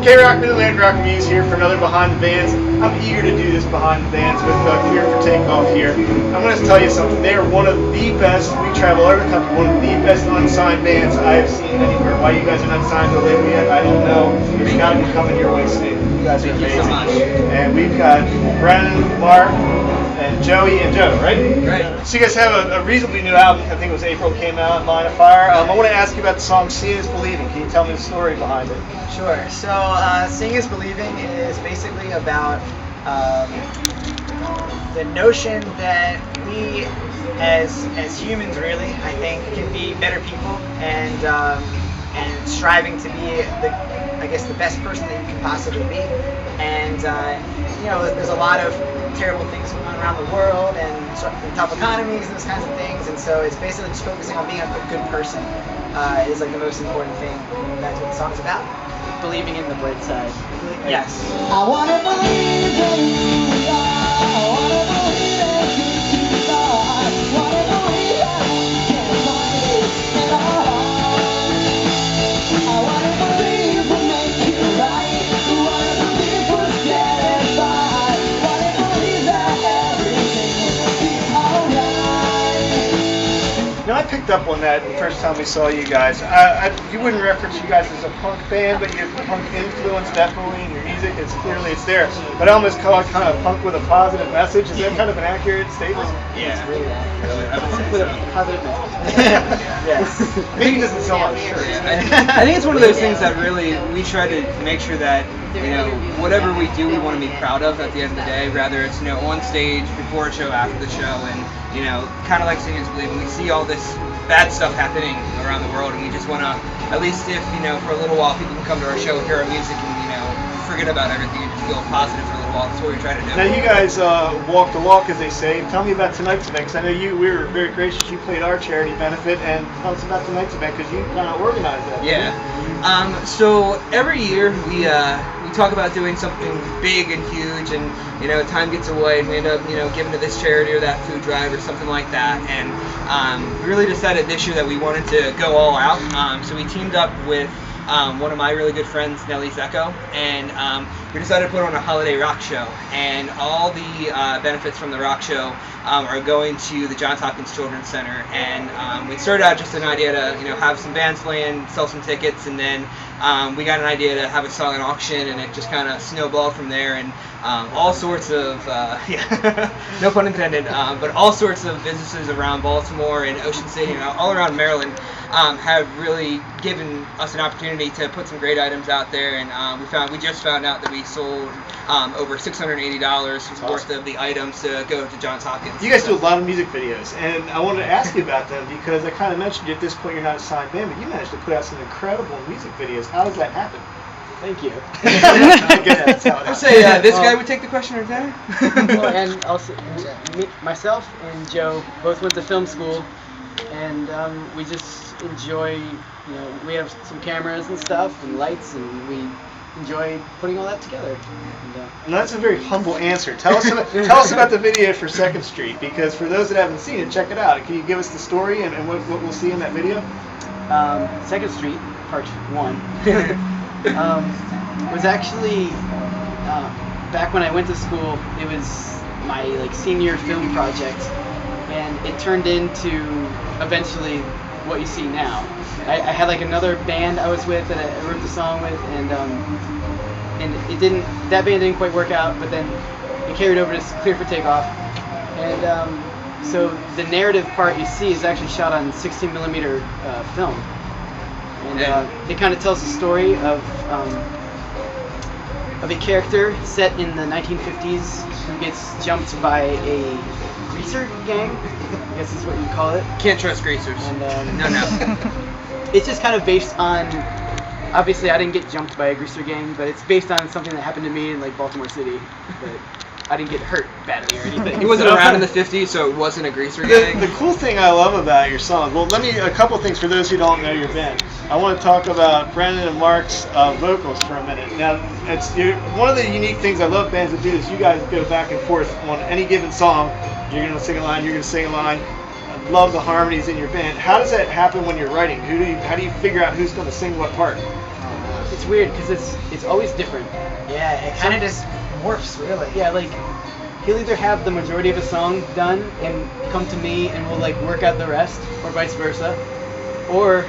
K-Rock and Land Rock Muse here for another Behind the Bands. I'm eager to do this Behind the Bands with For Takeoff here. I'm going to tell you something. They are one of the best, we travel all over the country, one of the best unsigned bands I have seen anywhere. Why you guys are not signed to a label yet, I don't know. It's got to be coming your way soon. You guys are amazing. Thank you so much. And we've got Brennan, Marr, and Joey and Joe, right? Right. So you guys have a reasonably new album. I think it was April, came out, Line of Fire. I want to ask you about the song Seeing is Believing. Can you tell me the story behind it? Sure. So, Seeing is Believing is basically about the notion that we, as humans, really, I think, can be better people, and striving to be the best person that you can possibly be. And there's a lot of terrible things going on around the world, and tough economies, and those kinds of things. And so it's basically just focusing on being a good person is like the most important thing. And that's what the song's about. Believing in the bright side. Yes. I wanna believe in who we are. I wanna believe in who we are. Wanna believe that we can find it in our hearts. I wanna believe we'll make it right. Wanna believe we're satisfied. Wanna believe that everything will be alright. Now I picked up on that the first time we saw you guys. You wouldn't reference you guys as a punk band, but your punk influence definitely in your music. It's there. But I almost call it kind of punk with a positive message. Is that kind of an accurate statement? Yeah. Really I would say with so. a positive message. Yes. Maybe it doesn't sell on shirts. I think it's one of those things that really we try to make sure that whatever we do, we want to be proud of at the end of the day. Rather it's on stage, before a show, after the show, and kind of like Seeing is Believing. We see all this bad stuff happening around the world, and we just want to, at least if for a little while people can come to our show, hear our music, and forget about everything and just feel positive for a little while. That's what we try to do. Now you guys walk the walk, as they say. Tell me about tonight's event, because I know we were very gracious. You played our charity benefit, and tell us about tonight's event, because you kind of organized that. Yeah. So every year we talk about doing something big and huge, and time gets away, and we end up giving to this charity or that food drive or something like that. And we really decided this year that we wanted to go all out. So we teamed up with one of my really good friends, Nelly Zecco, and we decided to put on a holiday rock show, and all the benefits from the rock show are going to the Johns Hopkins Children's Center. And we started out just an idea to have some bands playing, sell some tickets, and then we got an idea to have a silent auction, and it just kind of snowballed from there. And all sorts of no pun intended, but all sorts of businesses around Baltimore and Ocean City and all around Maryland have really given us an opportunity to put some great items out there. And we just found out that we sold over $680 worth of the items to go to Johns Hopkins. You guys do a lot of music videos, and I wanted to ask you about them, because I kind of mentioned at this point you're not a signed band, but you managed to put out some incredible music videos. How does that happen? Thank you. I guess that's how it I'd happens. say this guy would take the question right there. Well, and also myself and Joe both went to film school, and we just enjoy. We have some cameras and stuff and lights, and we enjoy putting all that together. And that's a very humble answer. Tell us about the video for 2nd Street, because for those that haven't seen it, check it out. Can you give us the story and what we'll see in that video? 2nd Street, Part 1. Was actually back when I went to school. It was my senior film project, and it turned into eventually what you see now. I had another band I was with that I wrote the song with, and that band didn't quite work out, but then it carried over to For Takeoff. And so the narrative part you see is actually shot on 16mm film. And it kind of tells the story of a character set in the 1950s who gets jumped by a greaser gang, I guess is what you call it. Can't trust greasers. And, No. It's just kind of based on, obviously I didn't get jumped by a greaser gang, but it's based on something that happened to me in Baltimore City. But I didn't get hurt badly or anything. He wasn't around in the 50s, so it wasn't a greaser gang. The cool thing I love about your song, well, a couple things for those who don't know your band. I want to talk about Brendan and Mark's vocals for a minute. Now, one of the unique things I love bands that do is you guys go back and forth on any given song. You're going to sing a line, you're going to sing a line. I love the harmonies in your band. How does that happen when you're writing? How do you figure out who's going to sing what part? it's weird because it's always different. Yeah, it kind of just morphs, really. Yeah, like he'll either have the majority of a song done and come to me and we'll like work out the rest, or vice versa, or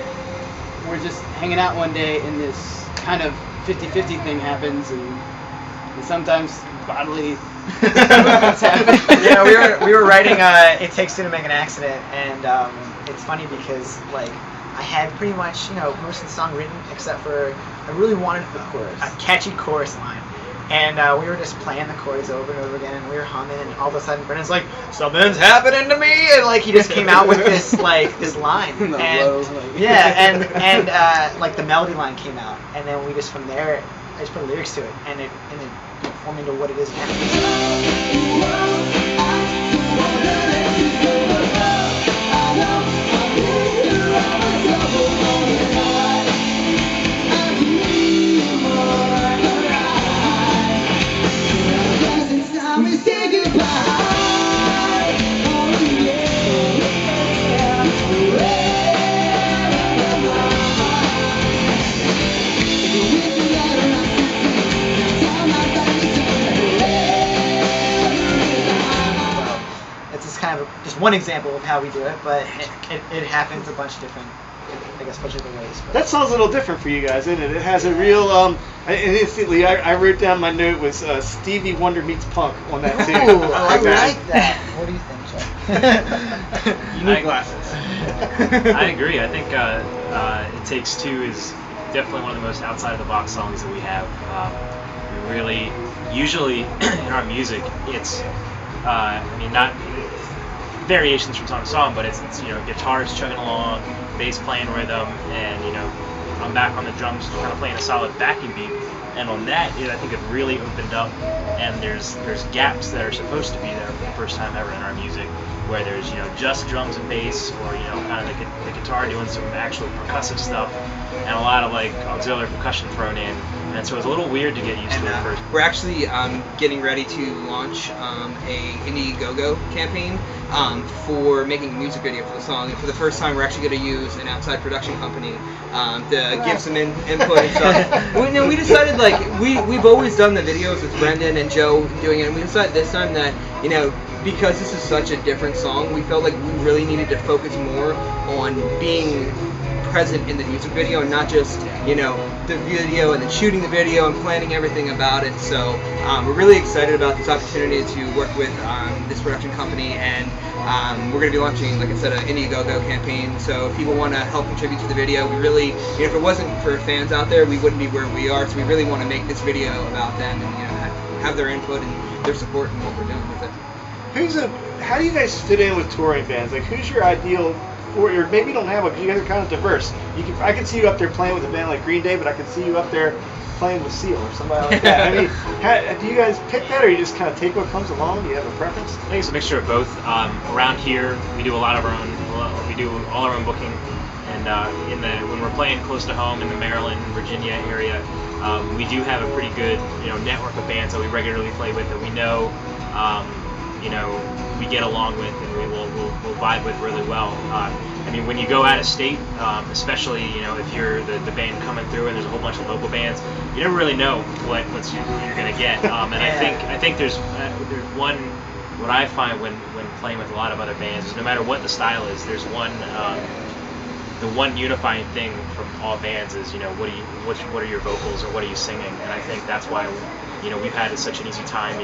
we're just hanging out one day and this kind of 50-50 thing happens, and sometimes bodily movements happen. Yeah, we were writing "It Takes Two to Make an Accident," and it's funny because like I had pretty much most of the song written except for I really wanted a catchy chorus line. And we were just playing the chords over and over again, and we were humming, and all of a sudden Brennan's like, "Something's happening to me," and like he just came out with this this line, and like the melody line came out, and then we just from there I just put lyrics to it, and it formed into what it is now. Just one example of how we do it, but it happens a bunch of different, bunch of different ways. But. That sounds a little different for you guys, isn't it? It has a real, and instantly I wrote down my note was Stevie Wonder meets punk on that too. Ooh, I like that. What do you think, Chuck? You need glasses. I agree. I think It Takes Two is definitely one of the most outside of the box songs that we have. We really, usually in our music, it's, not variations from song to song, but it's guitars chugging along, bass playing rhythm, and I'm back on the drums kind of playing a solid backing beat. And on that, I think it really opened up, and there's gaps that are supposed to be there for the first time ever in our music, where there's just drums and bass, or kind of the guitar doing some actual percussive stuff, and a lot of like auxiliary percussion thrown in. And so it was a little weird to get used to at first. We're actually getting ready to launch a Indiegogo campaign for making a music video for the song. And for the first time, we're actually going to use an outside production company to give some input and stuff. We decided we've always done the videos with Brendan and Joe doing it, and we decided this time that because this is such a different song, we felt like we really needed to focus more on being present in the music video and not just the video and then shooting the video and planning everything about it. So we're really excited about this opportunity to work with this production company, and we're going to be launching, like I said, an Indiegogo campaign. So if people want to help contribute to the video, we really, if it wasn't for fans out there, we wouldn't be where we are. So we really want to make this video about them and have their input and their support in what we're doing with it. How do you guys fit in with touring bands? Like, who's your ideal? Or maybe you don't have one because you guys are kind of diverse. I can see you up there playing with a band like Green Day, but I can see you up there playing with Seal or somebody like that. I mean, do you guys pick that, or you just kind of take what comes along? Do you have a preference? I think it's a mixture of both. Around here, we do a lot of our own. We do all our own booking, and when we're playing close to home in the Maryland, Virginia area, we do have a pretty good network of bands that we regularly play with that we know. We get along with, and we'll vibe with really well. When you go out of state, especially if you're the band coming through and there's a whole bunch of local bands, you never really know what you're gonna get. And I think there's one. What I find when playing with a lot of other bands is no matter what the style is, there's one. The one unifying thing from all bands is what are your vocals or what are you singing, and I think that's why we've had such an easy time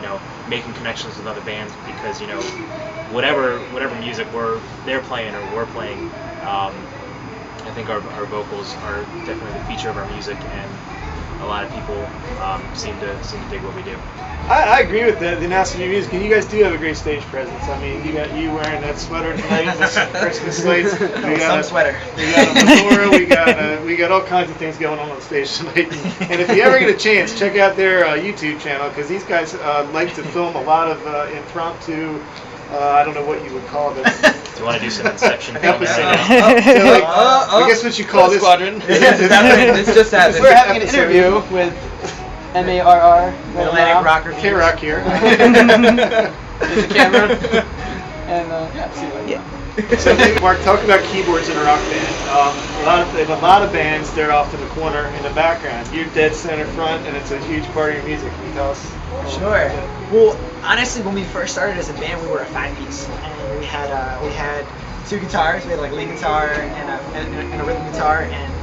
making connections with other bands, because whatever music they're playing or we're playing, I think our vocals are definitely the feature of our music, and a lot of people seem to dig what we do. I agree with the announcement of your music, and you guys do have a great stage presence. I mean, you got you wearing that sweater tonight, this Christmas slates. We got some sweater. We got a fedora. We got all kinds of things going on the stage tonight. And if you ever get a chance, check out their YouTube channel, because these guys like to film a lot of impromptu. I don't know what you would call this. Do you want to do some Inception filming? I guess what you call this squadron. It's just happened. We're having an interview with Marr. Atlantic Rock Reviews. K-Rock here. There's a camera. And yeah, see you later. So, Mark, talk about keyboards in a rock band. In a lot of bands, they're off in the corner in the background. You're dead center front, and it's a huge part of your music. Can you tell us? Sure. Well, honestly, when we first started as a band, we were a 5-piece, and we had 2 guitars. We had like a lead guitar and a rhythm guitar, and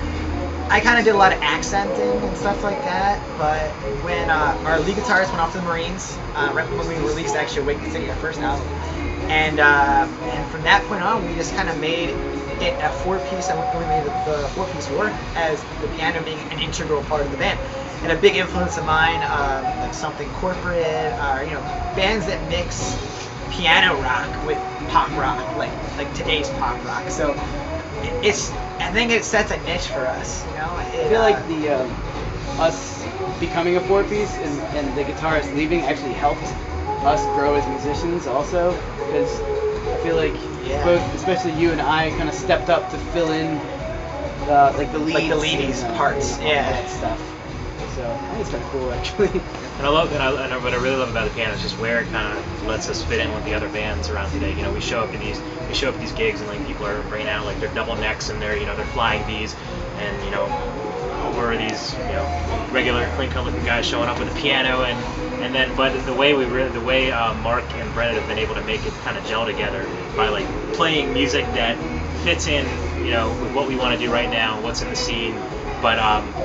I kind of did a lot of accenting and stuff like that. But when our lead guitarist went off to the Marines, right when we released actually Wake the City, our first album, and from that point on, we just kind of made it a 4-piece, and we made the 4-piece work as the piano being an integral part of the band. And a big influence of mine, like something corporate, bands that mix piano rock with pop rock, like today's pop rock. So I think it sets a niche for us. I feel like the us becoming a 4-piece and the guitarist leaving actually helped us grow as musicians also, because I feel like both, especially you and I, kind of stepped up to fill in the leads, like the leadies parts, all that stuff. So I think it's kind of cool actually. And what I really love about the piano is just where it kind of lets us fit in with the other bands around today. We show up at these gigs and like people are bringing out like their double necks and they're flying V's, and we're these regular clean cut looking guys showing up with a piano and then but the way Mark and Brennan have been able to make it kind of gel together by like playing music that fits in with what we want to do right now, what's in the scene, but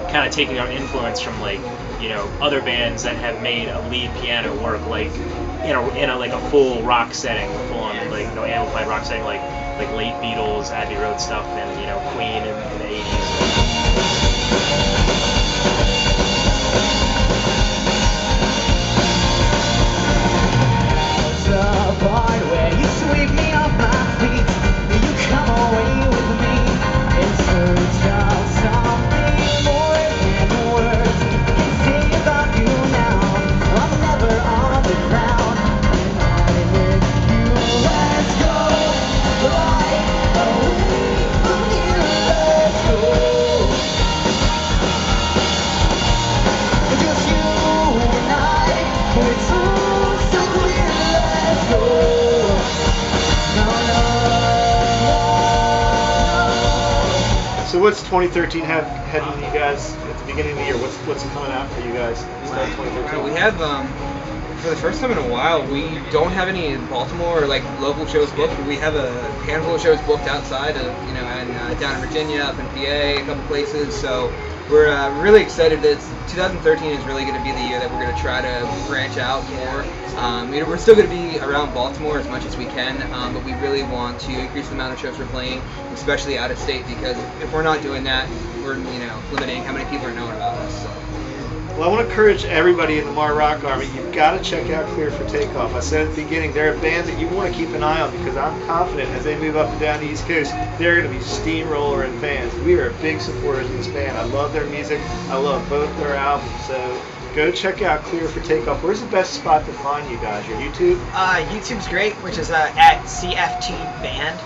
kind of taking our influence from like other bands that have made a lead piano work like in a like a full rock setting, full on like amplified rock setting, like late Beatles, Abbey Road stuff, and Queen in the 80s. The part where you sweep me off my feet, you come away with me in search of something more than words can say about you now. I'm never on the ground, and I'm with you. Let's go right away from here. Let's go. Just you and I, it's all so clear. Let's go. No, no, no. So what's 2013 have heading you guys at the beginning of the year? What's coming out for you guys? Start 2013. We have for the first time in a while, we don't have any in Baltimore or like local shows booked. We have a handful of shows booked outside of and down in Virginia, up in PA, a couple places. So we're really excited that 2013 is really going to be the year that we're going to try to branch out more. We're still going to be around Baltimore as much as we can, but we really want to increase the amount of shows we're playing, especially out of state, because if we're not doing that, we're limiting how many people are knowing about us. So. Well, I want to encourage everybody in the Marr Rock Army, you've got to check out Clear for Takeoff. I said at the beginning, they're a band that you want to keep an eye on, because I'm confident as they move up and down the East Coast, they're going to be steamroller and fans. We are big supporters of this band. I love their music. I love both their albums. So go check out Clear for Takeoff. Where's the best spot to find you guys? Your YouTube? YouTube's great, which is at CFT Band.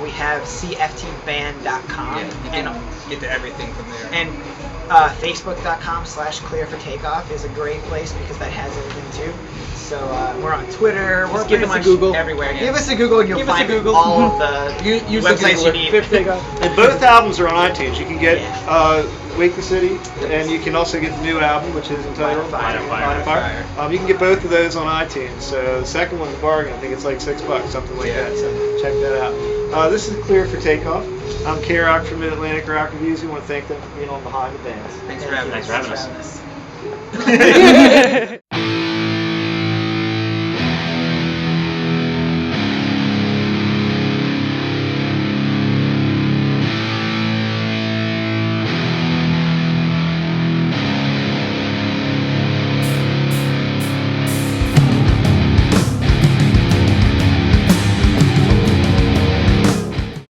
We have cftband.com. Yeah, you can get to everything from there. And Facebook.com/clearfortakeoff is a great place because that has everything too. So we're on Twitter. We're give pretty us a much Google. everywhere. Give us a Google and you'll Give us a find Google. all of the Use the websites you Googler. need. Takeoff. And both albums are on iTunes. You can get Wake the City, and you can also get the new album, which is entitled Line of Fire. Line of Fire. You can get both of those on iTunes. So the second one's a bargain. I think it's like $6, something like that. So check that out. This is Clear for Takeoff. I'm K-Rock from Mid-Atlantic Rock Reviews. We want to thank them for being on Behind the Bands. Thanks for having us. Thanks for having us.